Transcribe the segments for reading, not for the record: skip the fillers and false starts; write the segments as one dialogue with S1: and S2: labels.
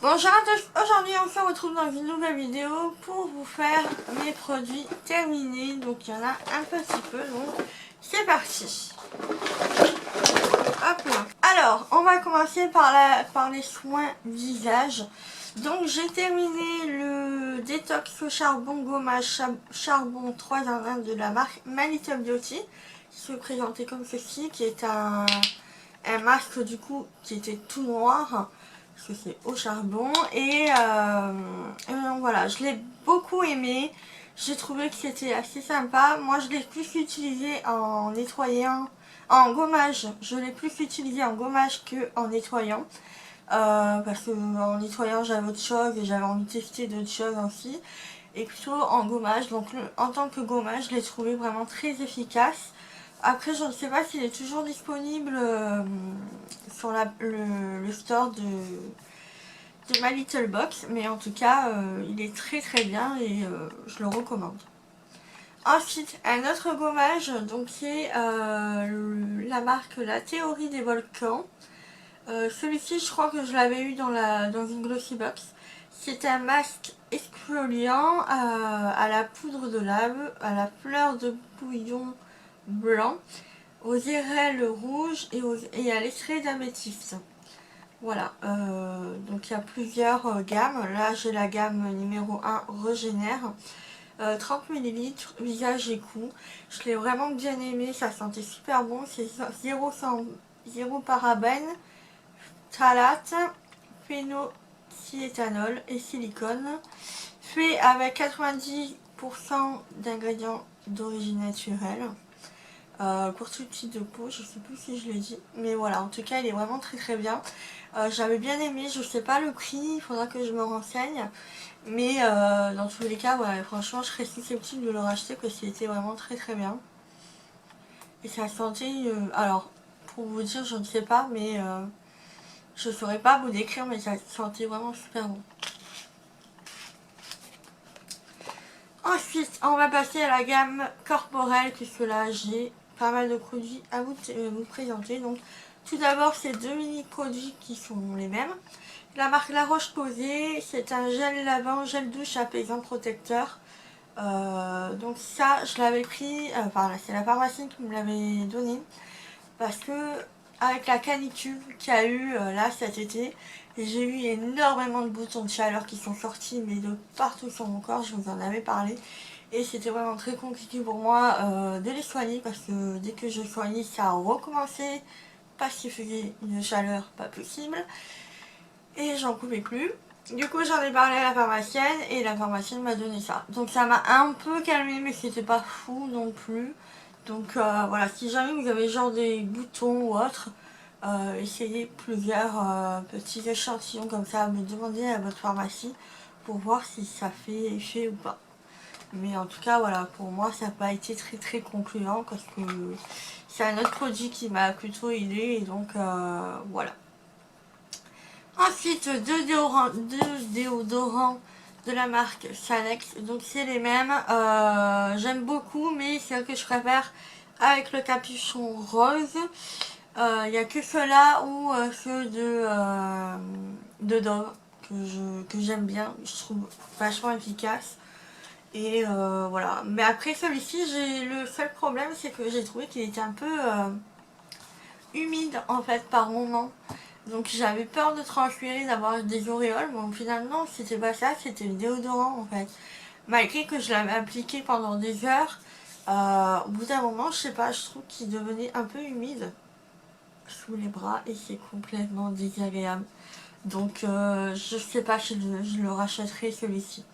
S1: Bonjour à tous, aujourd'hui on se retrouve dans une nouvelle vidéo pour vous faire mes produits terminés. Donc il y en a un petit peu, donc c'est parti. Hop là. Alors on va commencer par les soins visage. Donc j'ai terminé le détox au charbon gommage charbon 3 en 1 de la marque My Little Beauty, qui se présentait comme ceci, qui est un masque du coup qui était tout noir parce que c'est au charbon et donc voilà, je l'ai beaucoup aimé. J'ai trouvé que c'était assez sympa. Moi je l'ai plus utilisé en nettoyant, en gommage. Je l'ai plus utilisé en gommage que en nettoyant, parce que en nettoyant j'avais autre chose et j'avais envie de tester d'autres choses aussi, et plutôt en gommage. Donc en tant que gommage je l'ai trouvé vraiment très efficace. Après je ne sais pas s'il est toujours disponible sur le store de My Little Box, mais en tout cas il est très très bien et je le recommande. Ensuite un autre gommage, donc c'est la marque La Théorie des Volcans. Celui-ci je crois que je l'avais eu dans une glossy box. C'est un masque exfoliant à la poudre de lave, à la fleur de bouillon blanc, aux érelles rouges et à l'extrait d'améthyste. Voilà, donc il y a plusieurs gammes. Là j'ai la gamme numéro 1 Régénère, 30 ml, visage et cou. Je l'ai vraiment bien aimé, ça sentait super bon. C'est 0 parabènes, phtalates, phénoxyéthanol et silicone. Fait avec 90% d'ingrédients d'origine naturelle. Pour tout type de peau, je sais plus si je l'ai dit, mais voilà, en tout cas il est vraiment très très bien. J'avais bien aimé, je sais pas le prix, il faudra que je me renseigne, mais dans tous les cas, ouais, franchement je serais susceptible de le racheter parce qu'il était vraiment très très bien. Et ça sentait, alors pour vous dire je ne sais pas, mais je saurais pas vous décrire, mais ça sentait vraiment super bon. Ensuite on va passer à la gamme corporelle, puisque là j'ai pas mal de produits à vous présenter. Donc tout d'abord ces deux mini produits qui sont les mêmes. La marque La Roche-Posay, c'est un gel lavant, gel douche apaisant protecteur. Donc ça, je l'avais pris, enfin c'est la pharmacie qui me l'avait donné, parce que avec la canicule qu'il y a eu là cet été, j'ai eu énormément de boutons de chaleur qui sont sortis, mais de partout sur mon corps, je vous en avais parlé. Et c'était vraiment très compliqué pour moi de les soigner, parce que dès que je soignais, ça a recommencé, parce qu'il faisait une chaleur pas possible. Et j'en pouvais plus. Du coup j'en ai parlé à la pharmacienne et la pharmacienne m'a donné ça. Donc ça m'a un peu calmé, mais c'était pas fou non plus. Donc voilà, si jamais vous avez genre des boutons ou autre, essayez plusieurs petits échantillons comme ça, me demandez à votre pharmacie pour voir si ça fait effet ou pas. Mais en tout cas voilà, pour moi ça n'a pas été très très concluant, parce que c'est un autre produit qui m'a plutôt aidé, et donc voilà. Ensuite, deux déodorants de la marque Sanex. Donc c'est les mêmes. J'aime beaucoup, mais c'est ceux que je préfère avec le capuchon rose. Il n'y a que ceux-là ou ceux de Dove que j'aime bien. Je trouve vachement efficace. Et voilà. Mais après celui-ci, le seul problème, c'est que j'ai trouvé qu'il était un peu humide en fait par moment. Donc j'avais peur de transpirer, d'avoir des auréoles. Bon, finalement c'était pas ça, c'était le déodorant en fait. Malgré que je l'avais appliqué pendant des heures, au bout d'un moment, je sais pas, je trouve qu'il devenait un peu humide sous les bras, et c'est complètement désagréable. Donc je sais pas si je le rachèterai celui-ci.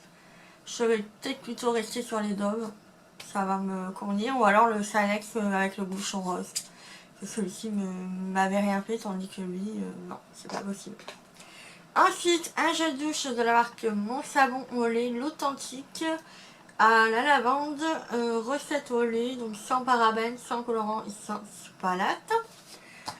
S1: Je vais peut-être plutôt rester sur les Dove, ça va me convenir, ou alors le Salex avec le bouchon rose. Celui-ci m'avait rien fait, tandis que lui, non, c'est pas possible. Ensuite, un gel douche de la marque Mon Savon au lait, l'authentique, à la lavande, recette au lait, donc sans parabènes, sans colorant et sans phtalates.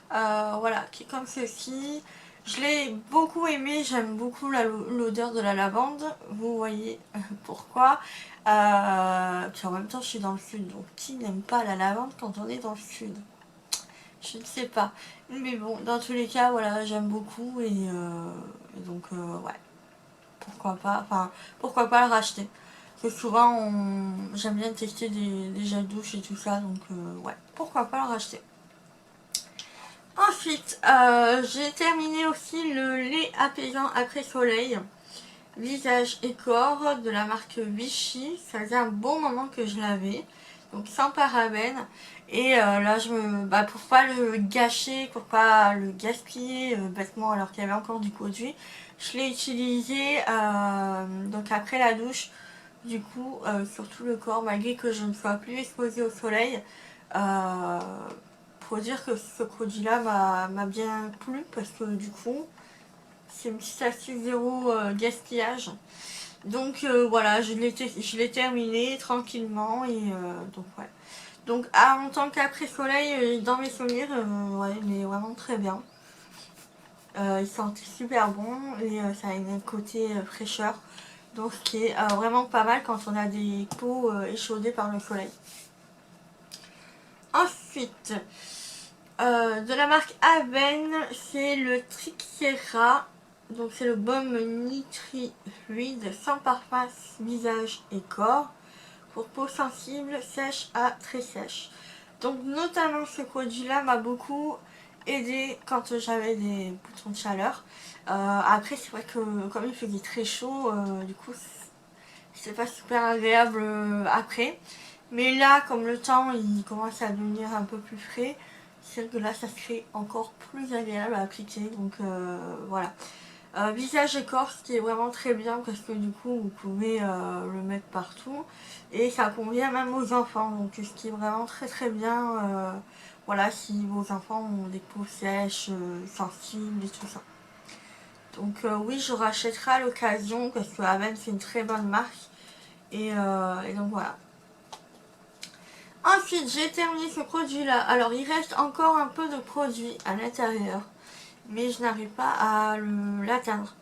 S1: Voilà, qui est comme ceci. Je l'ai beaucoup aimé, j'aime beaucoup l'odeur de la lavande, vous voyez pourquoi. Puis en même temps, je suis dans le sud, donc qui n'aime pas la lavande quand on est dans le sud? Je ne sais pas. Mais bon, dans tous les cas, voilà, j'aime beaucoup et donc, ouais, pourquoi pas, enfin, pourquoi pas le racheter. Parce que souvent, j'aime bien tester des gels douche et tout ça, donc, ouais, pourquoi pas le racheter. Ensuite, j'ai terminé aussi le lait apaisant après soleil, visage et corps de la marque Vichy. Ça faisait un bon moment que je l'avais, donc sans parabènes. Et là, pour pas le gâcher, pour pas le gaspiller bêtement alors qu'il y avait encore du produit, je l'ai utilisé donc après la douche, du coup, sur tout le corps, malgré que je ne sois plus exposée au soleil. Euh, pour dire que ce produit-là m'a bien plu parce que du coup, c'est une petite astuce zéro gaspillage. Donc voilà, je l'ai terminé tranquillement et donc ouais. Donc en tant qu'après soleil, dans mes souvenirs, ouais, il est vraiment très bien. Il sentait super bon et ça a un côté fraîcheur. Donc ce qui est vraiment pas mal quand on a des peaux échaudées par le soleil. Ensuite, de la marque Aven, c'est le Trixera. Donc c'est le baume nitri fluide sans parfum visage et corps pour peau sensible, sèche à très sèche. Donc notamment ce produit-là m'a beaucoup aidé quand j'avais des boutons de chaleur. Après c'est vrai que comme il faisait très chaud, du coup c'est pas super agréable après. Mais là, comme le temps il commence à devenir un peu plus frais, c'est que là ça serait encore plus agréable à appliquer. Donc voilà. Visage et corps, ce qui est vraiment très bien parce que du coup vous pouvez le mettre partout et ça convient même aux enfants, donc ce qui est vraiment très très bien. Voilà, si vos enfants ont des peaux sèches, sensibles et tout ça. Donc oui, je rachèterai à l'occasion parce que Aven c'est une très bonne marque et donc voilà. Ensuite, j'ai terminé ce produit-là. Alors, il reste encore un peu de produit à l'intérieur, mais je n'arrive pas à l'atteindre.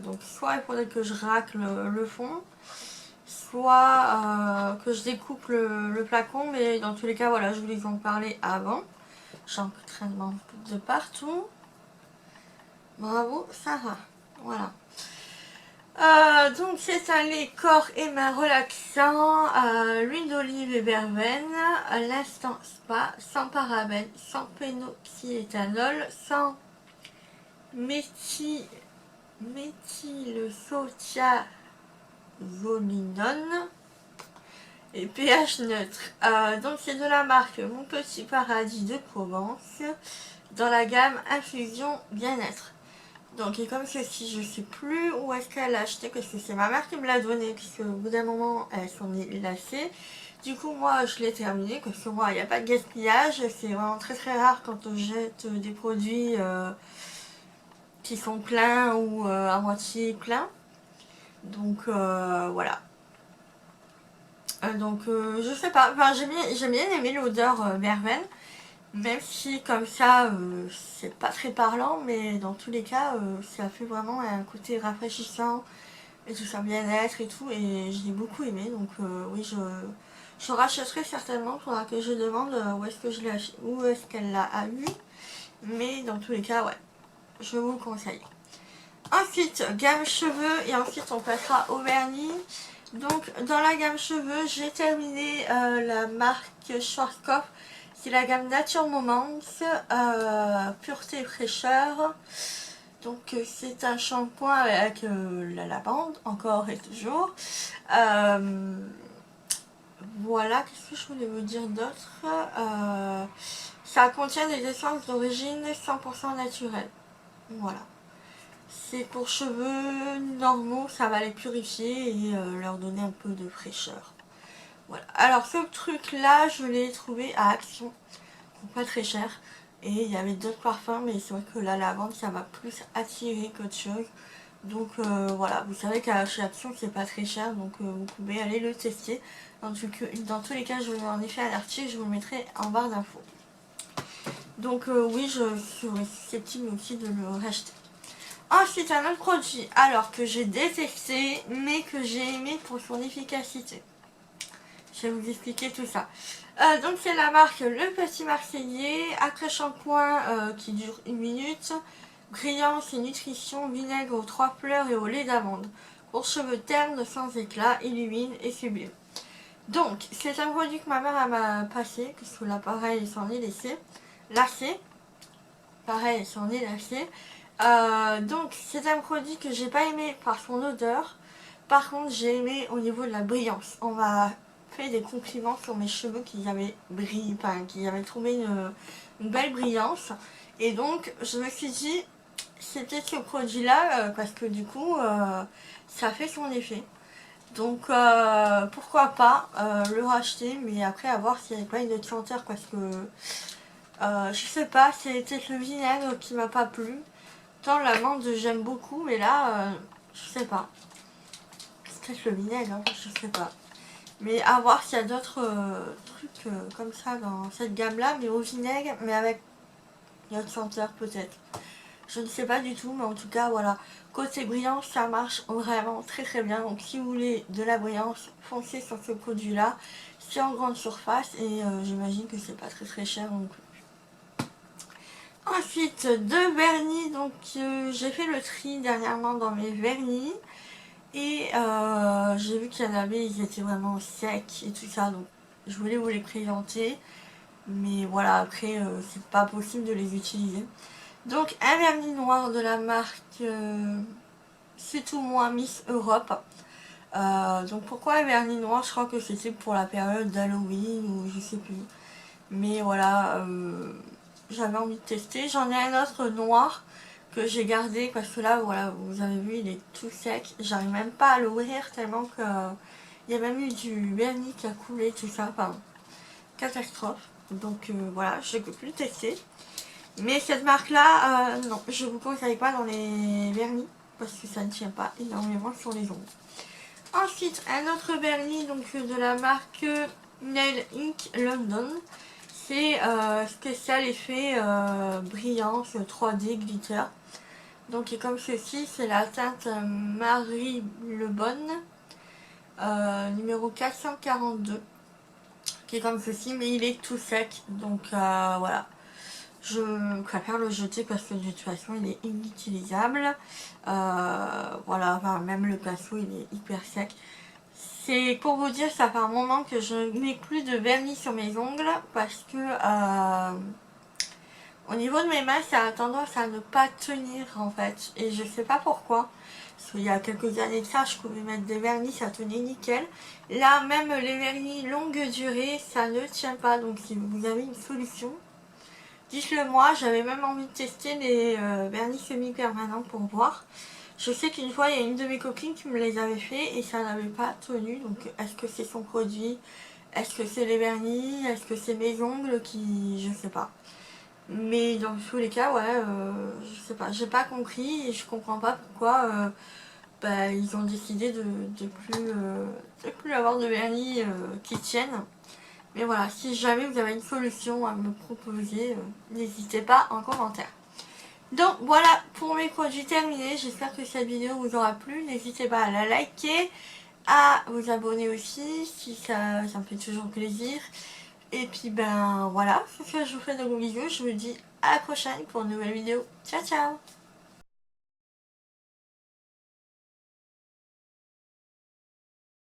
S1: Donc, soit il faudrait que je racle le fond, soit que je découpe le flacon, mais dans tous les cas, voilà, je voulais en parler avant. J'en traîne de partout. Bravo, Sarah. Voilà. Donc c'est un lait corps et main relaxant, l'huile d'olive et verveine, l'instant spa, sans parabènes, sans pénoxyéthanol, sans méthylsotiazolinone et pH neutre. Donc c'est de la marque Mon Petit Paradis de Provence, dans la gamme Infusion Bien-être. Donc et comme ceci, je sais plus où est-ce qu'elle l'a acheté parce que c'est ma mère qui me l'a donné puisque au bout d'un moment elle s'en est lassée. Du coup moi je l'ai terminé parce que moi il n'y a pas de gaspillage, c'est vraiment très très rare quand on jette des produits qui sont pleins ou à moitié pleins. Donc voilà. Je sais pas, enfin, j'ai bien aimé l'odeur verveine. Même si comme ça c'est pas très parlant, mais dans tous les cas ça fait vraiment un côté rafraîchissant et tout ça, bien-être et tout, et j'ai beaucoup aimé. Donc oui, je rachèterai certainement. Il faudra que je demande où est-ce qu'elle l'a eu, mais dans tous les cas ouais, je vous le conseille. Ensuite, gamme cheveux, et ensuite on passera au vernis. Donc dans la gamme cheveux, j'ai terminé la marque Schwarzkopf. C'est la gamme Nature Moments, pureté et fraîcheur. Donc c'est un shampoing avec la lavande, encore et toujours. Voilà, qu'est-ce que je voulais vous dire d'autre. Ça contient des essences d'origine 100% naturelle. Voilà. C'est pour cheveux normaux, ça va les purifier et leur donner un peu de fraîcheur. Voilà. Alors ce truc là, je l'ai trouvé à Action, pas très cher. Et il y avait d'autres parfums, mais c'est vrai que la lavande ça m'a plus attiré qu'autre chose. Donc voilà, vous savez qu'à chez Action c'est pas très cher, donc vous pouvez aller le tester. Dans tous les cas, je vous en ai fait un article, je vous le mettrai en barre d'infos. Donc oui, je serais susceptible aussi de le racheter. Ensuite, un autre produit, alors que j'ai détesté, mais que j'ai aimé pour son efficacité. Je vais vous expliquer tout ça. Donc c'est la marque Le Petit Marseillais, après-shampoing qui dure 1 minute, brillance et nutrition, vinaigre aux 3 fleurs et au lait d'amande, pour cheveux ternes sans éclat, illumine et sublime. Donc c'est un produit que ma mère m'a passé, puisque là pareil s'en est lassé, pareil s'en est lassé. Donc c'est un produit que j'ai pas aimé par son odeur, par contre j'ai aimé au niveau de la brillance. On m'a fait des compliments sur mes cheveux qu'ils avaient brillé, enfin qu'ils avaient trouvé une belle brillance, et donc je me suis dit c'était ce produit là parce que du coup ça fait son effet, donc pourquoi pas le racheter, mais après à voir s'il n'y avait pas une autre senteur, parce que je sais pas, c'est peut-être le vinaigre qui m'a pas plu. Tant l'amande j'aime beaucoup, mais là je sais pas, c'est peut-être le vinaigre, hein, je sais pas. Mais à voir s'il y a d'autres trucs comme ça dans cette gamme là, mais au vinaigre, mais avec une autre senteur peut-être. Je ne sais pas du tout, mais en tout cas voilà. Côté brillance, ça marche vraiment très très bien. Donc si vous voulez de la brillance, foncez sur ce produit là. C'est en grande surface et j'imagine que c'est pas très très cher non plus. Ensuite, de vernis. Donc j'ai fait le tri dernièrement dans mes vernis. Et j'ai vu qu'il y en avait, ils étaient vraiment secs et tout ça, donc je voulais vous les présenter. Mais voilà, après, c'est pas possible de les utiliser. Donc, un vernis noir de la marque C'est tout moi Miss Europe. Donc, pourquoi un vernis noir? Je crois que c'était pour la période d'Halloween ou je sais plus. Mais voilà, j'avais envie de tester. J'en ai un autre noir que j'ai gardé parce que là, voilà, vous avez vu, il est tout sec. J'arrive même pas à l'ouvrir tellement que il y a même eu du vernis qui a coulé, tout ça. Enfin, catastrophe. Donc voilà, je ne peux plus le tester. Mais cette marque-là, non, je vous conseille pas dans les vernis parce que ça ne tient pas énormément sur les ongles. Ensuite, un autre vernis donc de la marque Nail Ink London. C'est spécial effet brillance 3D glitter. Donc comme ceci, c'est la teinte Marie Le Bonne numéro 442, qui est comme ceci, mais il est tout sec, donc voilà, je préfère le jeter parce que de toute façon il est inutilisable. Voilà, enfin, même le pinceau il est hyper sec. C'est pour vous dire, ça fait un moment que je n'ai plus de vernis sur mes ongles parce que au niveau de mes mains, ça a tendance à ne pas tenir en fait. Et je sais pas pourquoi. Parce qu'il y a quelques années de ça, je pouvais mettre des vernis, ça tenait nickel. Là, même les vernis longue durée, ça ne tient pas. Donc si vous avez une solution, dites-le moi. J'avais même envie de tester les vernis semi-permanents pour voir. Je sais qu'une fois, il y a une de mes copines qui me les avait fait et ça n'avait pas tenu. Donc est-ce que c'est son produit? Est-ce que c'est les vernis? Est-ce que c'est mes ongles qui... Je sais pas. Mais dans tous les cas, ouais, je sais pas, j'ai pas compris et je comprends pas pourquoi ils ont décidé de plus avoir de vernis qui tiennent. Mais voilà, si jamais vous avez une solution à me proposer, n'hésitez pas en commentaire. Donc voilà pour mes produits terminés, j'espère que cette vidéo vous aura plu. N'hésitez pas à la liker, à vous abonner aussi, si ça me fait toujours plaisir. Et puis ben voilà, c'est ce que je vous fais de gros bisous, je vous dis à la prochaine pour une nouvelle vidéo. Ciao ciao.